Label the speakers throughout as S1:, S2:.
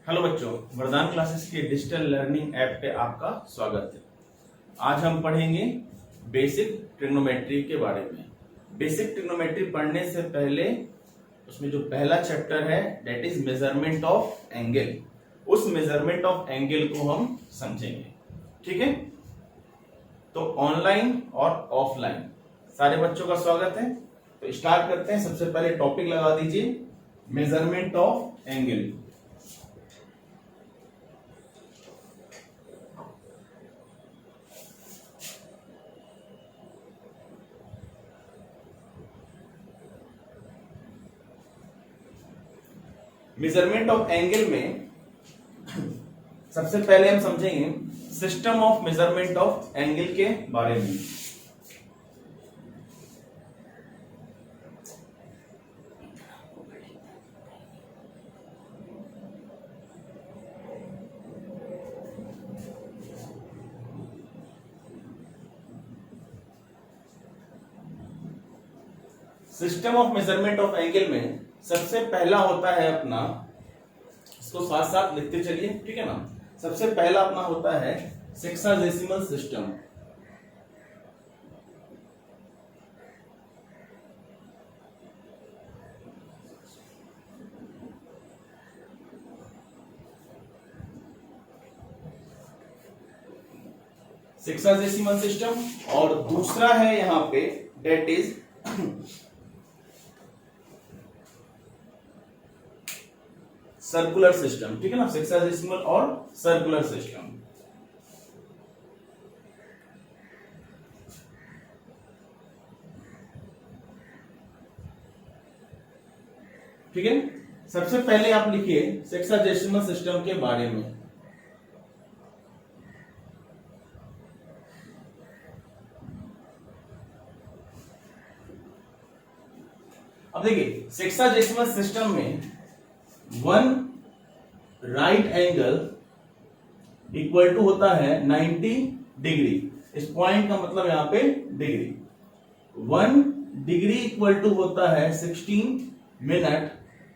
S1: Hello बच्चों, वरदान classes के डिजिटल लर्निंग ऐप पे आपका स्वागत है। आज हम पढ़ेंगे बेसिक ट्रिग्नोमेट्री के बारे में। बेसिक ट्रिग्नोमेट्री पढ़ने से पहले उसमें जो पहला चैप्टर है that is measurement of angle, उस मेजरमेंट ऑफ एंगल को हम समझेंगे। ठीक है, तो ऑनलाइन और ऑफलाइन सारे बच्चों का स्वागत है। तो स्टार्ट करते हैं। सबसे पहले टॉपिक लगा दीजिए, measurement of angle. Measurement of angle में सबसे पहले हम समझेंगे system of measurement of angle के बारे में। System of measurement of angle में सबसे पहला होता है अपना, इसको साथ साथ लिखते चलिए, ठीक है ना। सबसे पहला अपना होता है सेक्साडेसिमल सिस्टम। सेक्साडेसिमल सिस्टम, और दूसरा है यहां पे डेट इज सर्कुलर सिस्टम। ठीक है ना, सेक्साडेसिमल और सर्कुलर सिस्टम। ठीक है, सबसे पहले आप लिखिए सेक्साडेसिमल सिस्टम के बारे में। अब देखिए सेक्साडेसिमल सिस्टम में one right angle equal to होता है 90 डिग्री। इस पॉइंट का मतलब यहां पे डिग्री। 1 डिग्री इक्वल टू होता है 16 मिनट,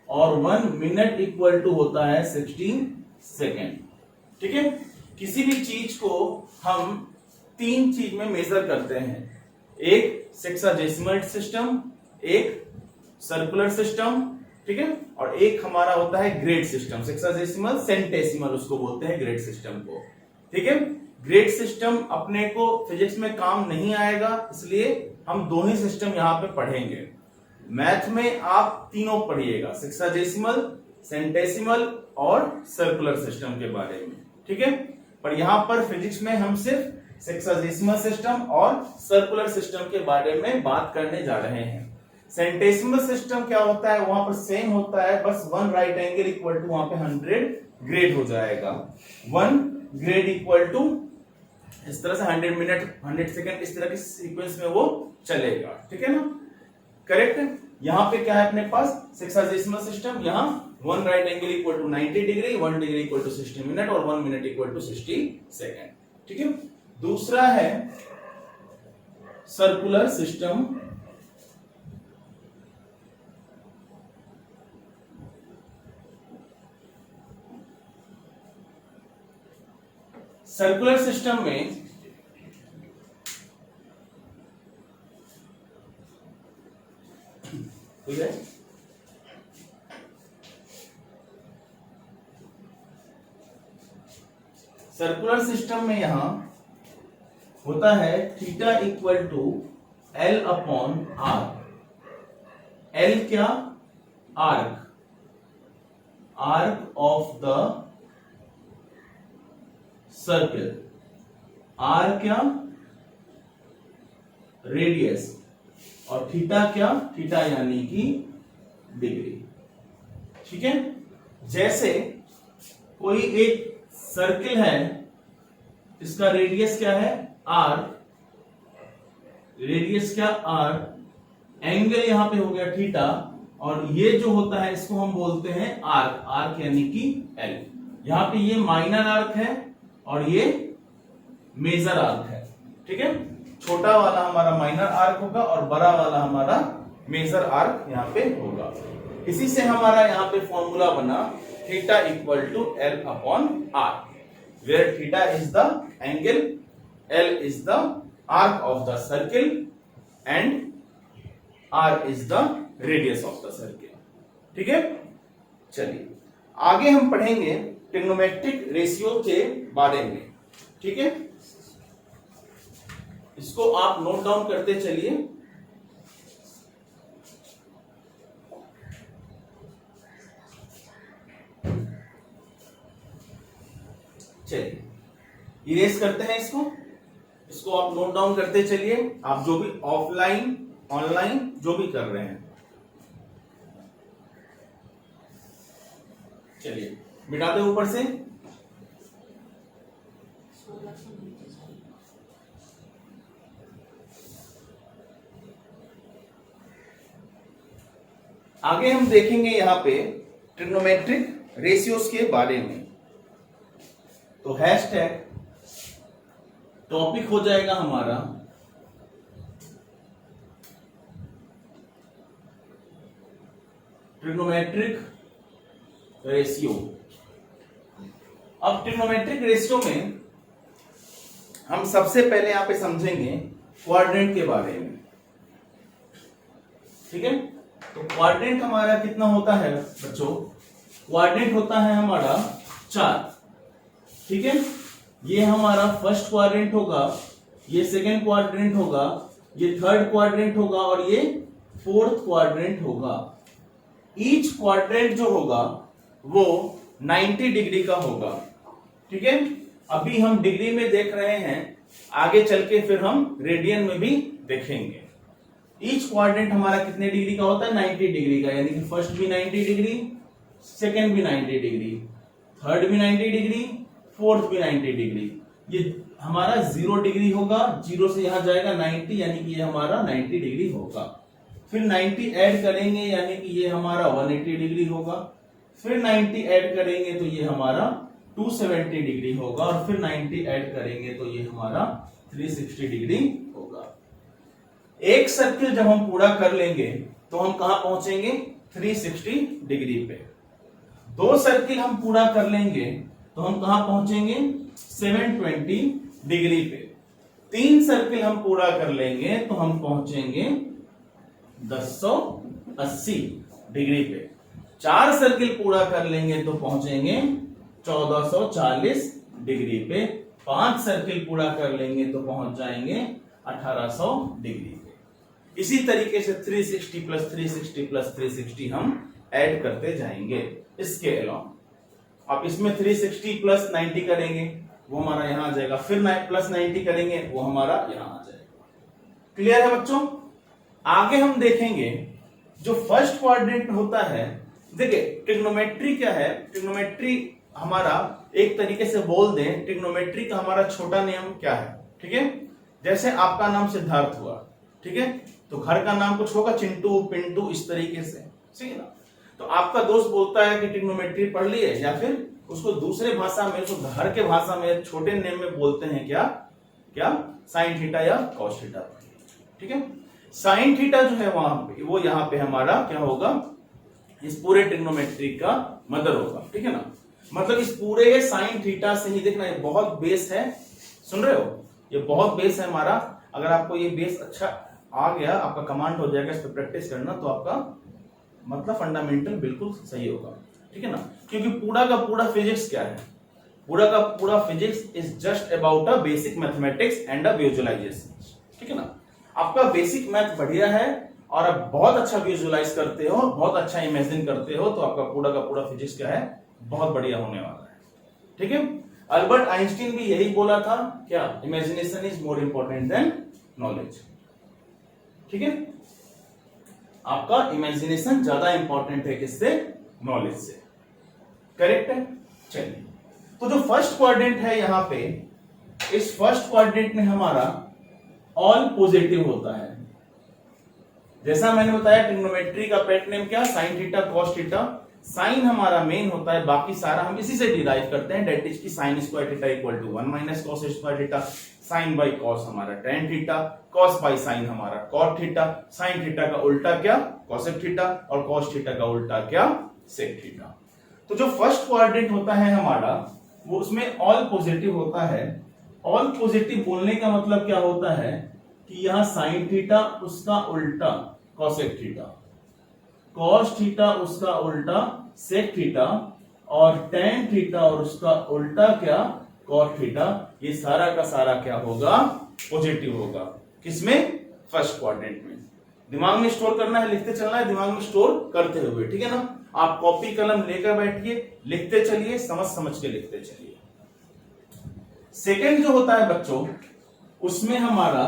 S1: और 1 मिनट इक्वल टू होता है 16 सेकेंड। ठीक है, किसी भी चीज को हम तीन चीज में मेजर करते हैं, एक सेक्साडेसिमल सिस्टम, एक सर्कुलर सिस्टम, ठीक है, और एक हमारा होता है ग्रेड सिस्टम। सेक्साडेसिमल, सेंटेसिमल उसको बोलते हैं ग्रेड सिस्टम को। ठीक है, ग्रेड सिस्टम अपने को फिजिक्स में काम नहीं आएगा, इसलिए हम दो ही सिस्टम यहां पे पढ़ेंगे। मैथ में आप तीनों पढ़िएगा, सेक्साडेसिमल, सेंटेसिमल और सर्कुलर सिस्टम के बारे में। ठीक है, पर यहां पर फिजिक्स में हम सिर्फ सेक्साडेसिमल सिस्टम और सर्कुलर सिस्टम के बारे में बात करने जा रहे हैं। सेंटेसिमल सिस्टम क्या होता है, वहां पर सेम होता है, बस 1 राइट एंगल इक्वल टू वहां पे 100 ग्रेड हो जाएगा। 1 ग्रेड इक्वल टू इस तरह से 100 मिनट 100 सेकेंड, इस तरह के सीक्वेंस में वो चलेगा। ठीक है ना, करेक्ट है। यहां पे क्या है अपने पास सेक्साडेसिमल सिस्टम, यहां 1 right angle equal to 90 degree, 1 degree equal to 60 minute और 1 मिनट इक्वल टू 60 सेकेंड। ठीक है, दूसरा है सर्कुलर सिस्टम। सर्कुलर सिस्टम में ठीक है, सर्कुलर सिस्टम में यहां होता है theta equal to L upon R. L क्या, arc, arc of the circle. R क्या, रेडियस, और थीटा क्या, थीटा यानी कि डिग्री। ठीक है, जैसे कोई एक सर्कल है, इसका रेडियस क्या है, आर, रेडियस क्या, आर, एंगल यहां पे हो गया थीटा, और ये जो होता है इसको हम बोलते हैं आर्क, आर्क यानी कि एल। यहां पे ये माइनर आर्क है और ये मेजर आर्क है। ठीक है, छोटा वाला हमारा माइनर आर्क होगा और बड़ा वाला हमारा मेजर आर्क यहाँ पे होगा। इसी से हमारा यहाँ पे फॉर्मूला बना theta equal to L upon R, where theta is the angle, L is the arc of the circle and R is the radius of the circle. ठीक है, चलिए आगे हम पढ़ेंगे ट्रिग्नोमेट्रिक रेशियो के बारे में. ठीक है, इसको आप नोट डाउन करते चलिए. चलिए इरेज करते हैं इसको आप नोट डाउन करते चलिए. आप जो भी ऑफलाइन ऑनलाइन जो भी कर रहे हैं, चलिए मिटाते ऊपर से. आगे हम देखेंगे यहां पे ट्रिग्नोमेट्रिक रेशियोज के बारे में. तो हैशटैग टॉपिक हो जाएगा हमारा ट्रिग्नोमेट्रिक रेशियो. अब ट्रिग्नोमेट्रिक रेशियो में हम सबसे पहले यहां पे समझेंगे क्वाड्रेंट के बारे में. ठीक है, तो क्वाड्रेंट हमारा कितना होता है बच्चों? क्वाड्रेंट होता है हमारा 4. ठीक है, ये हमारा फर्स्ट क्वाड्रेंट होगा, ये सेकंड क्वाड्रेंट होगा, ये थर्ड क्वाड्रेंट होगा और ये फोर्थ क्वाड्रेंट होगा. ईच क्वाड्रेंट जो होगा वो 90 डिग्री का होगा. ठीक है, अभी हम डिग्री में देख रहे हैं, आगे चल के फिर हम रेडियन में भी देखेंगे. ईच क्वाड्रेंट हमारा कितने डिग्री का होता है? 90 डिग्री का. यानी कि फर्स्ट भी 90 डिग्री, सेकंड भी 90 डिग्री, थर्ड भी 90 डिग्री, फोर्थ भी 90 डिग्री. ये हमारा 0 डिग्री होगा, 0 से यहां जाएगा 90, यानी कि ये हमारा 90 डिग्री होगा. फिर 90 ऐड करेंगे यानी कि ये हमारा 180 डिग्री होगा. फिर 90 ऐड करेंगे तो ये हमारा 270 डिग्री होगा. और फिर 90 ऐड करेंगे तो ये हमारा 360 डिग्री होगा. एक सर्किल जब हम पूरा कर लेंगे तो हम कहां पहुंचेंगे? 360 डिग्री पे. 2 सर्किल हम पूरा कर लेंगे तो हम कहां पहुंचेंगे? 720 डिग्री पे. 3 सर्किल हम पूरा कर लेंगे तो हम पहुंचेंगे 1080 डिग्री पे. 4 सर्किल पूरा कर लेंगे तो पहुंचेंगे 1440 डिग्री पे. 5 सर्किल पूरा कर लेंगे तो पहुंच जाएंगे 1800 डिग्री पे. इसी तरीके से 360 प्लस 360 प्लस 360 हम ऐड करते जाएंगे इसके अलावा. आप इसमें 360 प्लस 90 करेंगे वो हमारा यहां आ जाएगा. फिर प्लस 90 करेंगे वो हमारा यहां आ जाएगा. क्लियर है बच्चों? आगे हम देखेंगे जो फर्स्ट क्वाड्रेंट होता है. देखिए ट्रिग्नोमेट्री क्या है? ट्रिग्नोमेट्री हमारा एक तरीके से बोल दें, ट्रिग्नोमेट्री का हमारा छोटा नियम क्या है? ठीक है, जैसे आपका नाम सिद्धार्थ हुआ, ठीक है, तो घर का नाम कुछ होगा चिंटू, पिंटू, इस तरीके से. ठीक है ना? तो आपका दोस्त बोलता है कि ट्रिग्नोमेट्री पढ़ लिए, या फिर उसको दूसरे भाषा में, उसको घर के भाषा में छोटे नेम में बोलते हैं क्या? साइन थीटा या कॉस थीटा. ठीक है, साइन थीटा जो है वहां पे, वो यहां पे हमारा क्या होगा? इस पूरे ट्रिग्नोमेट्री का मदर होगा. ठीक है ना? मतलब इस पूरे साइन थीटा से ही देखना, ये बहुत बेस है. सुन रहे हो? ये बहुत बेस है हमारा. अगर आपको ये बेस अच्छा आ गया, आपका कमांड हो जाएगा, इस पर प्रैक्टिस करना, तो आपका मतलब फंडामेंटल बिल्कुल सही होगा. ठीक है ना? क्योंकि पूरा का पूरा फिजिक्स क्या है? पूरा का पूरा physics is just about a basic mathematics and a visualization. ठीक है ना? आपका बेसिक मैथ बढ़िया है और आप बहुत अच्छा विजुअलाइज करते हो, बहुत अच्छा इमेजिन करते हो, तो आपका पूरा का पूरा फिजिक्स क्या है? बहुत बढ़िया होने वाला है. ठीक है, अल्बर्ट आइंस्टीन भी यही बोला था, क्या? Imagination is more important than knowledge. ठीक है, आपका इमेजिनेशन ज्यादा इंपॉर्टेंट है किससे? नॉलेज से. करेक्ट है? चलिए, तो जो फर्स्ट क्वाड्रेंट है यहां पे, इस फर्स्ट क्वाड्रेंट में हमारा ऑल पॉजिटिव होता है. जैसा मैंने बताया ट्रिग्नोमेट्री का पेट नेम क्या? Sine theta cos theta. Sine हमारा मेन होता है, बाकी सारा हम इसी से डिराइव करते हैं. डेट इज की sine square theta equal to 1 minus cos square theta. Sine by cos हमारा tan theta, cos by sine हमारा कॉट थीटा. साइन थीटा का उल्टा क्या? Cosec theta. और कॉस थीटा का उल्टा क्या? Sec theta. तो जो फर्स्ट क्वाड्रेंट होता है हमारा, वो उसमें ऑल पॉजिटिव होता है। ऑल पॉजिटिव बोलने का मतलब क्या होता है कि यहां साइन थीटा उसका उल्टा कॉसेक थीटा, कॉस थीटा उसका उल्टा सेक थीटा, और टेन थीटा और उसका उल्टा क्या कॉट थीटा, ये सारा का सारा क्या होगा पॉजिटिव होगा। किसमें? फर्स्ट क्वाड्रेंट में। दिमाग में स्टोर करना है, लिखते चलना है, दिमाग में स्टोर करते हुए, ठीक है ना। आप कॉपी कलम लेकर बैठिए, लिखते चलिए, समझ समझ के लिखते चलिए। सेकंड जो होता है बच्चों, उसमें हमारा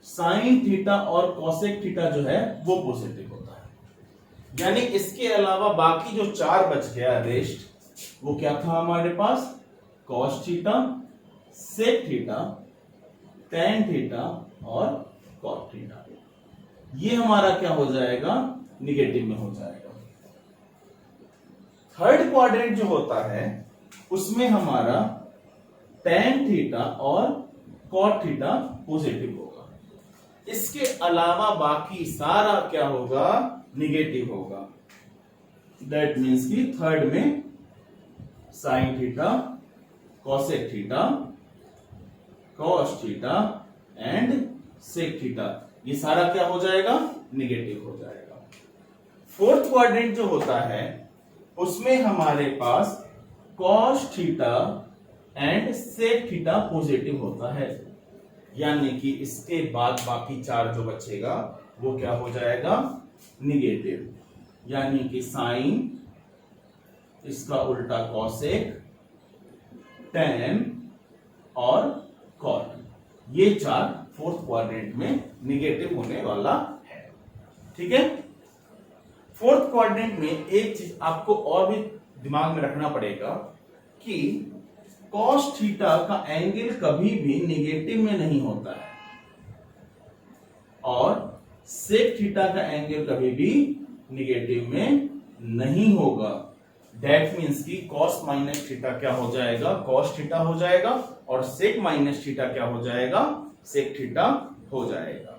S1: साइन थीटा और कॉसेक थीटा जो है वो पॉजिटिव होता है। यानी इसके अलावा बाकी जो चार बच गया रेस्ट, वो क्या था हमारे पास? Cos theta, sec theta, tan theta और कॉट थीटा। ये हमारा क्या हो जाएगा? निगेटिव में हो जाएगा। थर्ड क्वाड्रेंट जो होता है उसमें हमारा टेन थीटा और कॉट थीटा पॉजिटिव होगा। इसके अलावा बाकी सारा क्या होगा? निगेटिव होगा। दैट मीन्स कि थर्ड में sine theta, cosec theta, cos theta and sec theta, ये सारा क्या हो जाएगा? निगेटिव हो जाएगा। फोर्थ क्वाड्रेंट जो होता है उसमें हमारे पास cos theta and sec theta positive होता है। यानी कि इसके बाद बाकी चार जो बचेगा वो क्या हो जाएगा? निगेटिव। यानी कि साइन, इसका उल्टा कॉसेक, टेन और कॉट, ये चार फोर्थ क्वाड्रेंट में निगेटिव होने वाला है। ठीक है। फोर्थ क्वाड्रेंट में एक चीज आपको और भी दिमाग में रखना पड़ेगा कि कॉस थीटा का एंगल कभी भी निगेटिव में नहीं होता है और सेक थीटा का एंगल कभी भी निगेटिव में नहीं होगा। दैट मीन्स कि कॉस माइनस थीटा क्या हो जाएगा? कॉस थीटा हो जाएगा, और सेक माइनस थीटा क्या हो जाएगा? सेक थीटा हो जाएगा।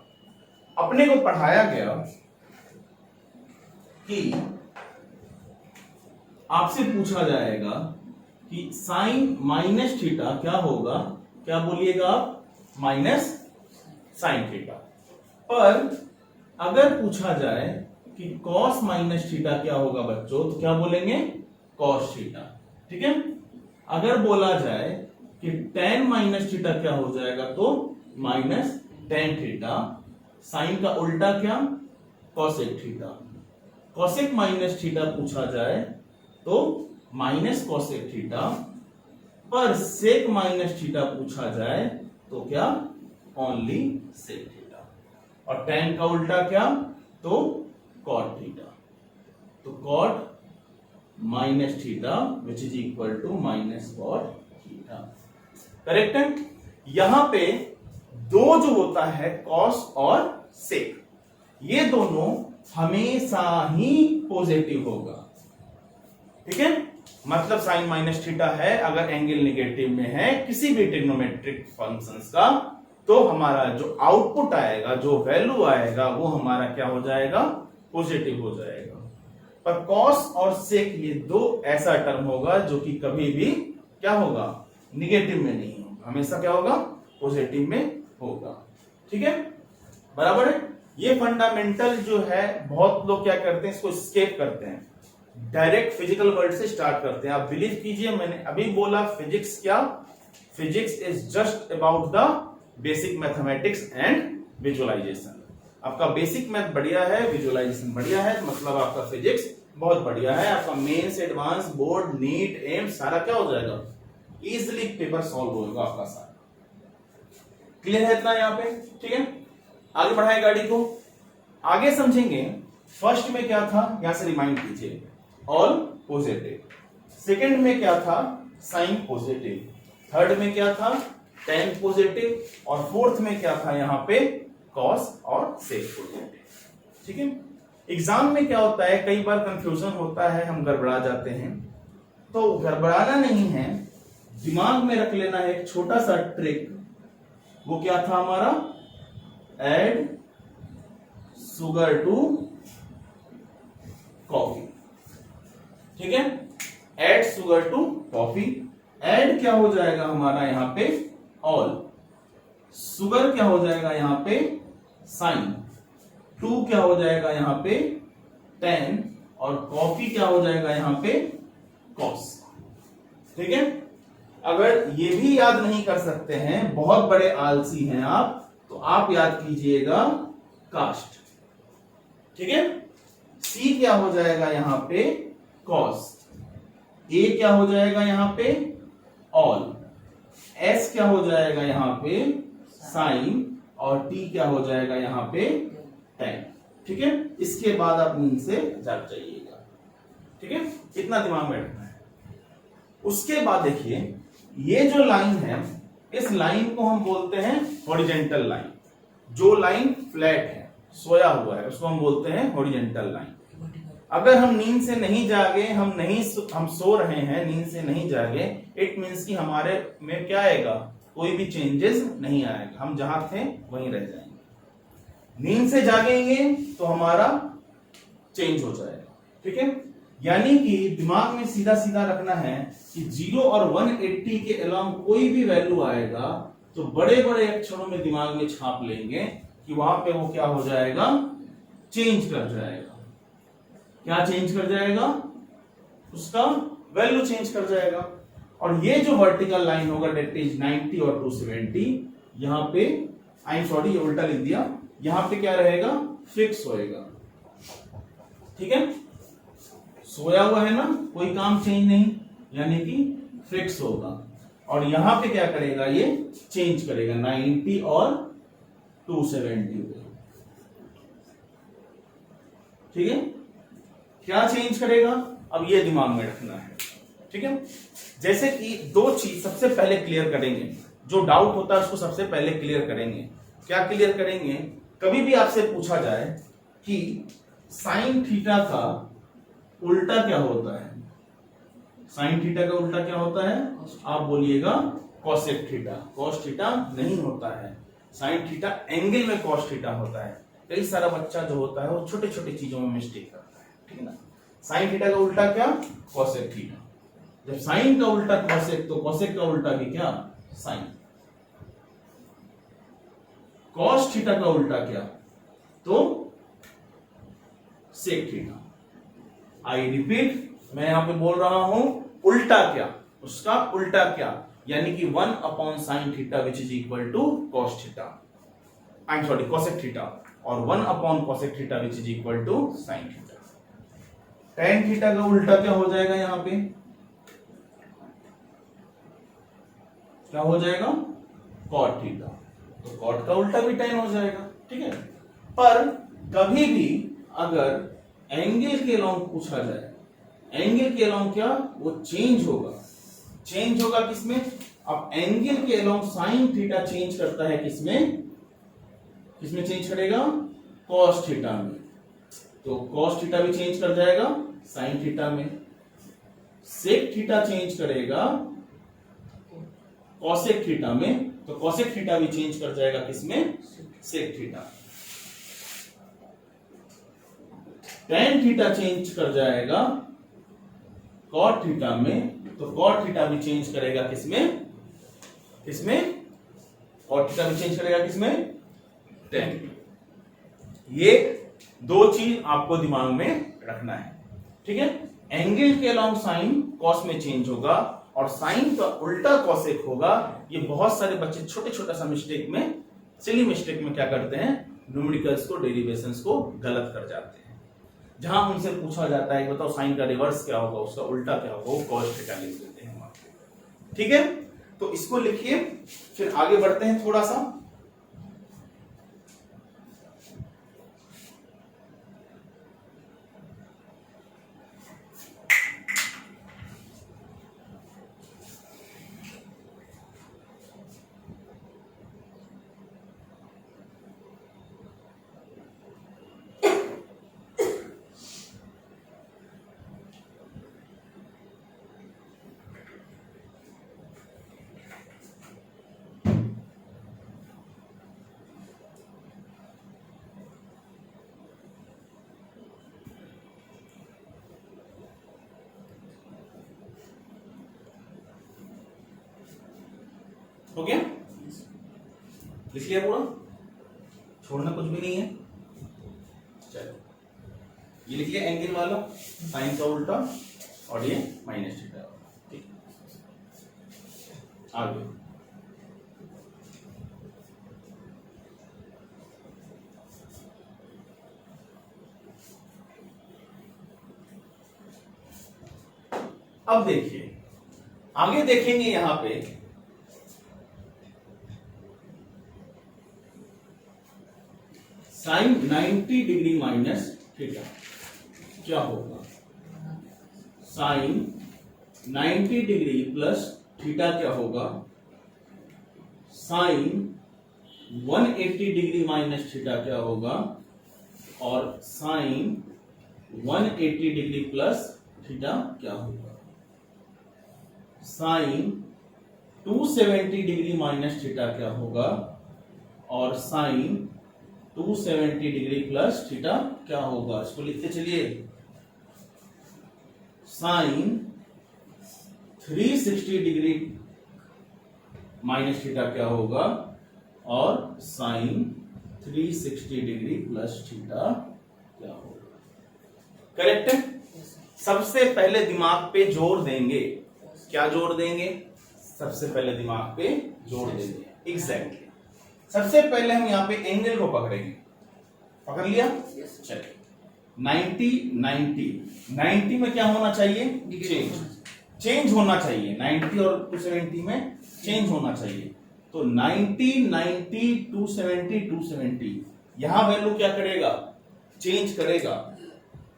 S1: अपने को पढ़ाया गया कि आपसे पूछा जाएगा कि साइन माइनस थीटा क्या होगा? क्या बोलिएगा आप? Minus sine theta. पर अगर पूछा जाए कि कॉस माइनस थीटा क्या होगा बच्चों, तो क्या बोलेंगे? Cos theta. ठीक है। अगर बोला जाए कि टेन माइनस थीटा क्या हो जाएगा, तो माइनस टेन थीटा। साइन का उल्टा क्या? Cosec theta. Cosec minus theta पूछा जाए तो माइनस कॉसेक थीटा। पर सेक माइनस थीटा पूछा जाए तो क्या? Only sec theta. और टेन का उल्टा क्या? तो कॉट थीटा। तो cot minus theta which is equal to minus cot theta. Correct है। यहां पे दो जो होता है कॉस और सेक, ये दोनों हमेशा ही पॉजिटिव होगा। ठीक है। मतलब साइन माइनस थीटा है, अगर एंगल निगेटिव में है किसी भी ट्रिग्नोमेट्रिक फंक्शंस का, तो हमारा जो आउटपुट आएगा, जो वैल्यू आएगा, वो हमारा क्या हो जाएगा? पॉजिटिव हो जाएगा। पर कॉस और सेक ये दो ऐसा टर्म होगा जो कि कभी भी क्या होगा? निगेटिव में नहीं होगा, हमेशा क्या होगा? पॉजिटिव में होगा। ठीक है। बराबर है। ये फंडामेंटल जो है, बहुत लोग क्या करते हैं, इसको स्केप करते हैं, डायरेक्ट फिजिकल वर्ल्ड से स्टार्ट करते हैं। आप बिलीव कीजिए, मैंने अभी बोला फिजिक्स क्या? Physics is just about the basic mathematics and visualization. आपका बेसिक मैथ बढ़िया है, विजुअलाइजेशन बढ़िया है, मतलब आपका फिजिक्स बहुत बढ़िया है। आपका mains, advance, board, NEET, AIIMS सारा क्या हो जाएगा? इजीली पेपर सॉल्व होगा आपका सारा। क्लियर है इतना यहाँ पे? ठीक है। आगे बढ़ाएं गाड़ी को, आगे समझेंगे। फर्स्ट में क्या था, यहां से रिमाइंड कीजिए, ऑल पॉजिटिव। सेकंड में क्या था? Sign positive. थर्ड में क्या था? Ten positive. और फोर्थ में क्या था? यहां पे कॉस और सेक पॉजिटिव। ठीक है। एग्जाम में क्या होता है, कई बार कंफ्यूजन होता है, हम गड़बड़ा जाते हैं। तो गड़बड़ाना नहीं है, दिमाग में रख लेना है एक छोटा सा ट्रिक। वो क्या था हमारा? Add sugar to coffee. ठीक है, add sugar to coffee. Add क्या हो जाएगा हमारा यहां पे ऑल, शुगर क्या हो जाएगा यहां पे साइन, टू क्या हो जाएगा यहां पे 10 और कॉफी क्या हो जाएगा यहां पे कॉस। ठीक है, अगर ये भी याद नहीं कर सकते हैं, बहुत बड़े आलसी हैं आप, तो आप याद कीजिएगा कास्ट। ठीक है, सी क्या हो जाएगा यहां पे कॉस, ए क्या हो जाएगा यहां पे ऑल, एस क्या हो जाएगा यहां पे साइन और टी क्या हो जाएगा यहां पे 10। ठीक है, इसके बाद आप नींद से जाग जाइएगा। ठीक है, इतना दिमाग में रखना है। उसके बाद देखिए, ये जो लाइन है, इस लाइन को हम बोलते हैं हॉरिजेंटल लाइन। जो लाइन फ्लैट है, सोया हुआ है, उसको हम बोलते हैं हॉरिजेंटल लाइन। अगर हम नींद से नहीं जागे, हम सो रहे हैं, नींद से नहीं जागे, इट मीन्स कि हमारे में क्या आएगा, कोई भी चेंजेस नहीं आएगा, हम जहां थे वहीं रह जाएंगे। नींद से जागेंगे तो हमारा चेंज हो जाएगा। ठीक है, यानी कि दिमाग में सीधा सीधा रखना है कि 0 और 180 के अलावा कोई भी वैल्यू आएगा तो बड़े बड़े अक्षरों में दिमाग में छाप लेंगे कि वहां पे वो क्या हो जाएगा, चेंज कर जाएगा। क्या चेंज कर जाएगा, उसका वैल्यू चेंज कर जाएगा। और ये जो वर्टिकल लाइन होगा डेट इज 90 और 270, यहां पे आई एम सॉरी ये उल्टा लिख दिया, यहां पे क्या रहेगा, फिक्स होएगा। ठीक है, सोया हुआ है ना, कोई काम चेंज नहीं, यानी कि फिक्स होगा। और यहां पे क्या करेगा, ये चेंज करेगा 90 और 270 पे। ठीक है, क्या चेंज करेगा, अब ये दिमाग में रखना है। ठीक है, जैसे कि दो चीज सबसे पहले क्लियर करेंगे, जो डाउट होता है उसको सबसे पहले क्लियर करेंगे। क्या क्लियर करेंगे, कभी भी आपसे पूछा जाए कि साइन थीटा का उल्टा क्या होता है, साइन थीटा का उल्टा क्या होता है, आप बोलिएगा कॉसेक थीटा। कॉस थीटा नहीं होता है, साइन थीटा एंगल में कॉस थीटा होता है। कई सारा बच्चा जो होता है वो छोटे छोटे चीजों में मिस्टेक करता है। ठीक है ना, साइन थीटा का उल्टा क्या, कॉसेक थीटा। जब साइन का उल्टा कॉसेक, तो कॉसेक का उल्टा भी क्या, साइन। कॉस थीटा का उल्टा क्या, तो सेक थीटा। आई रिपीट, मैं यहां पे बोल रहा हूं उल्टा क्या, उसका उल्टा क्या, यानी कि 1 upon sine theta which is equal to cos theta, I am sorry cosec theta, और 1 upon cosec theta which is equal to sine theta. Tan theta का उल्टा क्या हो जाएगा, यहां पे क्या हो जाएगा, कॉट थीटा, तो कॉट का उल्टा भी टेन हो जाएगा। ठीक है, पर कभी भी अगर एंगल के लॉन्ग पूछा जाए, एंगल के लॉन्ग क्या, वो चेंज होगा। चेंज होगा किसमें, अब एंगल के लॉन्ग साइन थीटा चेंज करता है किसमें, किसमें चेंज करेगा, कॉस थीटा में, तो कॉस थीटा भी चेंज कर जाएगा साइन थीटा में। सेक थीटा चेंज करेगा कॉसेक थीटा में, तो कॉसेक थीटा भी चेंज कर जाएगा किसमें, sec theta. Tan theta change कर जाएगा कॉट थीटा में, तो कॉट थीटा भी चेंज करेगा किसमें, किसमें, कॉट थीटा भी चेंज करेगा किसमें, टेन। ये दो चीज आपको दिमाग में रखना है। ठीक है, एंगल के अलोंग साइन कॉस में चेंज होगा और साइन का उल्टा कॉसेक होगा। ये बहुत सारे बच्चे छोटे छोटा सा मिस्टेक में, सिली मिस्टेक में क्या करते हैं, न्यूमेरिकल्स को, डेरिवेशंस को गलत कर जाते हैं। जहां उनसे पूछा जाता है बताओ साइन का रिवर्स क्या होगा, उसका उल्टा क्या होगा, वो कॉस थीटा लिख देते हैं वहां पे। ठीक है, तो इसको लिखिए, फिर आगे बढ़ते हैं थोड़ा सा। हो गया? लिख लिया पूरा, छोड़ना कुछ भी नहीं है। चलो ये लिख लिया एंगल वाला, साइन का उल्टा, और ये माइनस थीटा। ठीक, आगे अब देखिए, आगे देखेंगे यहां पे साइन 90 डिग्री माइनस थीटा क्या होगा। साइन 90 डिग्री प्लस थीटा क्या होगा। साइन 180 डिग्री माइनस थीटा क्या होगा, और साइन 180 डिग्री प्लस थीटा क्या होगा। साइन 270 डिग्री माइनस थीटा क्या होगा, और साइन 270 डिग्री प्लस थीटा क्या होगा। इसको लिखते चलिए, साइन 360 डिग्री माइनस थीटा क्या होगा, और साइन 360 डिग्री प्लस थीटा क्या होगा। करेक्ट है? सबसे पहले दिमाग पे जोर देंगे। क्या जोर देंगे? सबसे पहले दिमाग पे जोर देंगे। एग्जैक्टली सबसे पहले हम यहां पे एंगल को पकड़ेंगे। पकड़ लिया? चलिए 90 90 90 में क्या होना चाहिए? चेंज होना चाहिए। 90 और 270 में चेंज होना चाहिए। तो 90 90 270 270 यहां वैल्यू क्या करेगा? चेंज करेगा।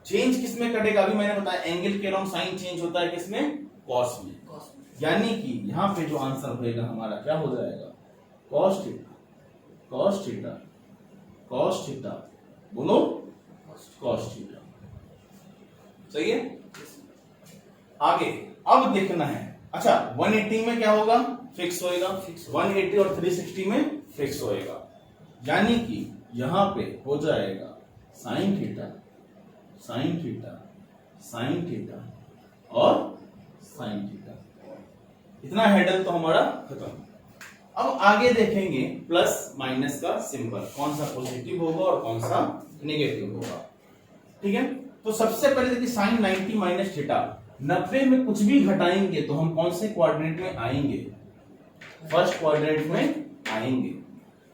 S1: चेंज किसमें करेगा? अभी मैंने बताया एंगल के अराउंड साइन चेंज होता है किसमें? कॉस में। यानी कि यहां पे जो आंसर होगा हमारा क्या हो जाएगा? Cos theta, cos theta, cos theta. बोलो, कॉस थीटा। सही है? आगे अब देखना है। अच्छा 180 में क्या होगा? फिक्स होएगा। 180 और 360 में फिक्स होएगा। यानी कि यहां पे हो जाएगा sine theta, sine theta, sine theta और साइन थीटा। इतना हेडल तो हमारा खत्म। अब आगे देखेंगे प्लस माइनस का सिंबल, कौन सा पॉजिटिव होगा और कौन सा नेगेटिव होगा। ठीक है, तो सबसे पहले देखिए साइन 90 माइनस थीटा, 90 में कुछ भी घटाएंगे तो हम कौन से क्वाड्रेंट में आएंगे? फर्स्ट क्वाड्रेंट में आएंगे।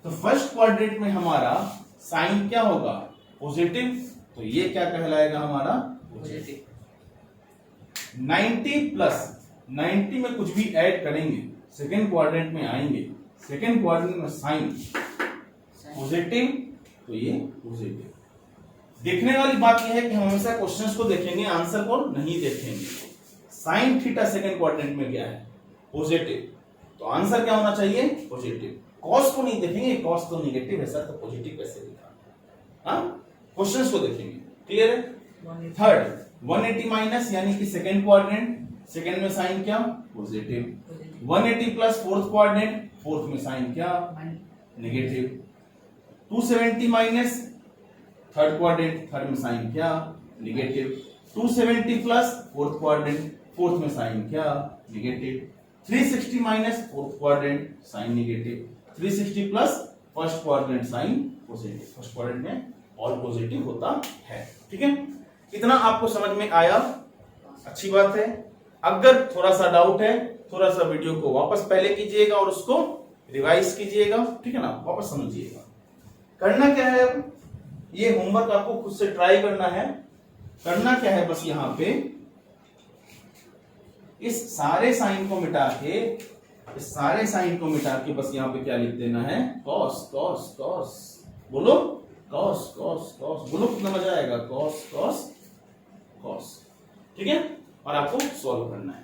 S1: तो फर्स्ट क्वाड्रेंट में हमारा साइन क्या होगा? पॉजिटिव। तो ये क्या कहलाएगा हमारा? पॉजिटिव। 90 प्लस 90 में कुछ भी ऐड करेंगे, सेकेंड क्वाड्रेंट में आएंगे। सेकेंड क्वाड्रेंट में साइन पॉजिटिव, तो ये पॉजिटिव। देखने वाली बात यह है कि हम हमेशा क्वेश्चंस को देखेंगे, आंसर को नहीं देखेंगे। साइन थीटा सेकेंड क्वाड्रेंट में क्या है? पॉजिटिव। तो आंसर क्या होना चाहिए? पॉजिटिव। कॉस को नहीं देखेंगे, कॉस तो नेगेटिव है सर, तो पॉजिटिव कैसे लिखा? हाँ, क्वेश्चंस को देखेंगे। क्लियर है? थर्ड 180 माइनस यानी कि सेकेंड क्वाड्रेंट, सेकेंड में साइन क्या? Positive. 180 plus fourth quadrant, fourth में साइन क्या? Negative. 270 minus third quadrant, third में साइन क्या? Negative. 270 plus fourth quadrant, fourth में साइन क्या? Negative. 360 minus fourth quadrant, sine negative. 360 plus first quadrant, sine positive. First quadrant में all positive होता है। ठीक है, इतना आपको समझ में आया? अच्छी बात है। अगर थोड़ा सा डाउट है, थोड़ा सा वीडियो को वापस पहले कीजिएगा और उसको रिवाइज कीजिएगा। ठीक है ना, वापस समझिएगा। करना क्या है? अब ये होमवर्क आपको खुद से ट्राई करना है। करना क्या है? बस यहां पे इस सारे साइन को मिटा के, इस सारे साइन को मिटा के बस यहां पे क्या लिख देना है? Cos cos cos. बोलो, कॉस कॉस कॉस। बोलो, कितना मजा आएगा? Cos cos cos. ठीक है, और आपको सॉल्व करना है।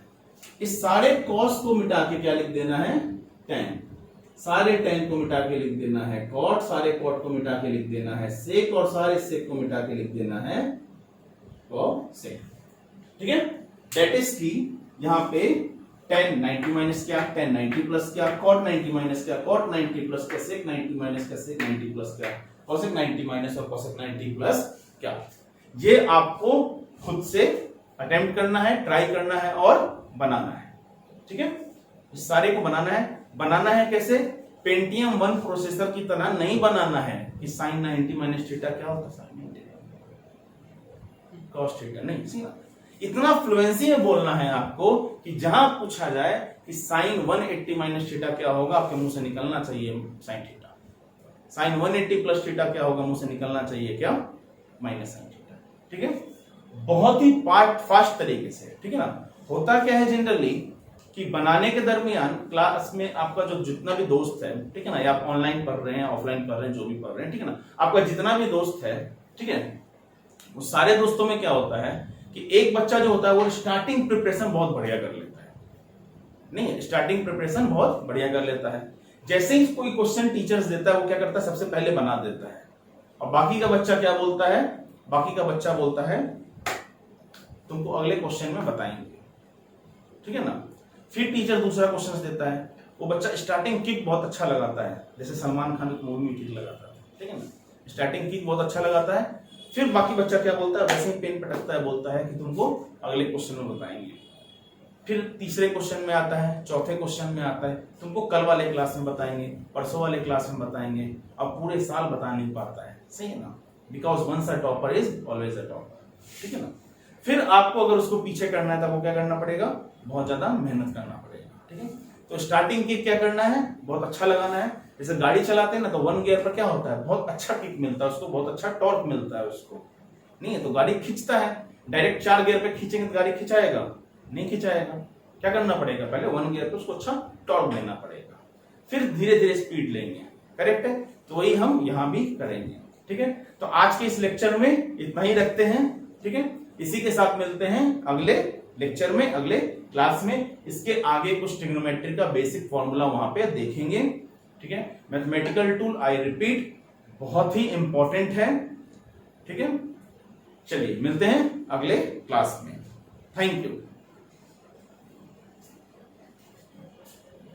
S1: इस सारे कॉस को मिटा के क्या लिख देना है? टेन। सारे टेन को मिटा के लिख देना है कॉट, सारे कॉट को मिटा के लिख देना है सेक, और सारे सेक को मिटा के लिख देना है कोसेक। ठीक है, दैट इज की यहां पे 10 90 माइनस क्या? 10 90 प्लस क्या? कॉट 90 माइनस क्या? कॉट 90 प्लस क्या? सेक 90 माइनस क्या? सेक 90 प्लस क्या? कोसेक 90 माइनस और कोसेक 90 प्लस क्या? ये आपको खुद से अटेम्प्ट करना है, ट्राई करना है और बनाना है। ठीक है, इस सारे को बनाना है। बनाना है कैसे, पेंटियम 1 प्रोसेसर की तरह नहीं बनाना है कि साइन 90 माइनस थीटा क्या होता है, साइन 90 कॉस थीटा, नहीं सीधा इतना फ्लुएंसी में बोलना है आपको कि जहां पूछा जाए कि साइन 180 माइनस थीटा क्या होगा, आपके मुंह से निकलना चाहिए sine theta, sine 180 plus theta क्या होगा, मुंह से निकलना चाहिए क्या, माइनस साइन थीटा। ठीक है, बहुत ही फास्ट तरीके से, ठीक है ना। होता क्या है जनरली कि बनाने के दरमियान क्लास में आपका जो जितना भी दोस्त है, ठीक है ना, या आप ऑनलाइन पढ़ रहे हैं ऑफलाइन पढ़ रहे हैं जो भी पढ़ रहे हैं, ठीक है ना, आपका जितना भी दोस्त है, ठीक है, वो सारे दोस्तों में क्या होता है कि एक बच्चा जो होता है वो स्टार्टिंग प्रिपरेशन बहुत बढ़िया कर लेता है, नहीं स्टार्टिंग प्रिपरेशन बहुत बढ़िया कर लेता है, जैसे ही कोई क्वेश्चन टीचर्स देता है वो क्या करता है, सबसे पहले बना देता है, और बाकी का बच्चा क्या बोलता है, बाकी का बच्चा बोलता है तुमको अगले क्वेश्चन में बताएंगे, ठीक है ना। फिर टीचर दूसरा क्वेश्चन देता है, वो बच्चा स्टार्टिंग किक बहुत अच्छा लगाता है, जैसे सलमान खान की मूवी में किक लगाता है, ठीक है ना, स्टार्टिंग किक बहुत अच्छा लगाता है, फिर बाकी बच्चा क्या बोलता है, वैसे ही पेन पटकता है, बोलता है कि तुमको अगले क्वेश्चन में बताएंगे। फिर तीसरे क्वेश्चन में आता है, चौथे क्वेश्चन में आता है, तुमको कल वाले क्लास में बताएंगे, परसों वाले क्लास में बताएंगे, अब पूरे साल बता नहीं पाता है, सही है ना, because once a topper is always a topper, ठीक है ना। फिर आपको अगर उसको पीछे करना है तो वो क्या करना पड़ेगा, बहुत ज्यादा मेहनत करना पड़ेगा, ठीक है। तो स्टार्टिंग किक क्या करना है, बहुत अच्छा लगाना है, जैसे गाड़ी चलाते हैं ना तो 1 गियर पर क्या होता है, बहुत अच्छा किक मिलता है उसको, बहुत अच्छा टॉर्क मिलता है उसको, नहीं है तो गाड़ी खींचता है, डायरेक्ट 4 गियर पे खींचेंगे तो गाड़ी खिंचाएगा, नहीं खिंचाएगा, क्या करना पड़ेगा, पहले 1 गियर पे उसको अच्छा टॉर्क देना पड़ेगा, फिर धीरे धीरे स्पीड लेंगे, करेक्ट है। तो वही हम यहां भी करेंगे, ठीक है। तो आज के इस लेक्चर में इतना ही रखते हैं, ठीक है, इसी के साथ मिलते हैं अगले लेक्चर में, अगले क्लास में। इसके आगे कुछ ट्रिग्नोमेट्री का बेसिक फॉर्मूला वहां पे देखेंगे, ठीक है। मैथमेटिकल टूल, आई रिपीट, बहुत ही इंपॉर्टेंट है, ठीक है। चलिए मिलते हैं अगले क्लास में, थैंक यू।